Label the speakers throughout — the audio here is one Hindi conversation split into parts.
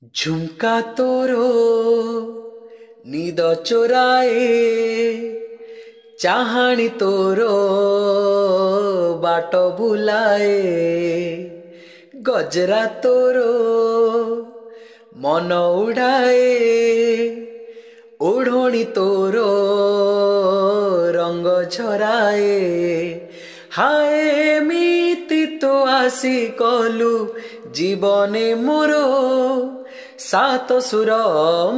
Speaker 1: ঝুমকা তোरो নিদ চোরায়ে ଚାହାଣି ତୋର ବାଟ ବୁଲାଏ ଗଜରା ତୋର ମନ ଉଡ଼ାଏ ଓଢ଼ଣୀ ତୋର ରଙ୍ଗ ଝରାଏ ହାଏ ଏମିତି ତୋ ଆସି କଲୁ ଜୀବନେ ମୋର ସାତ ସୁର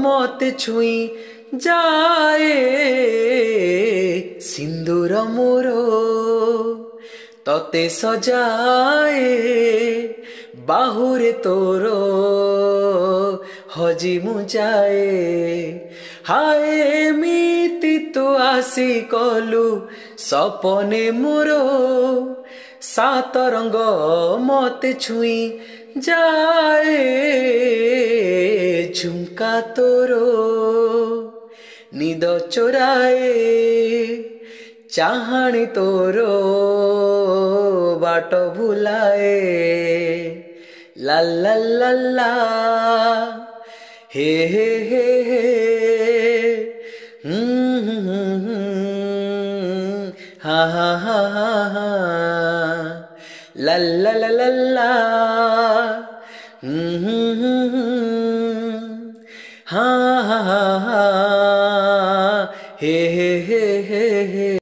Speaker 1: ମତେ ଛୁଇଁ जाए सिंदूर मोर तते सजाए बाहुरे तोर हजी मुझाए हाय एमिति तो आसी कलु सपने मोर सात रंग मते छुई जाए झुमका तोरो निद चोराए चाहाणी तोर बाट भुलाए ला ला ला ला हे हे हे हे हा हा हा हा ला ला ला ला ला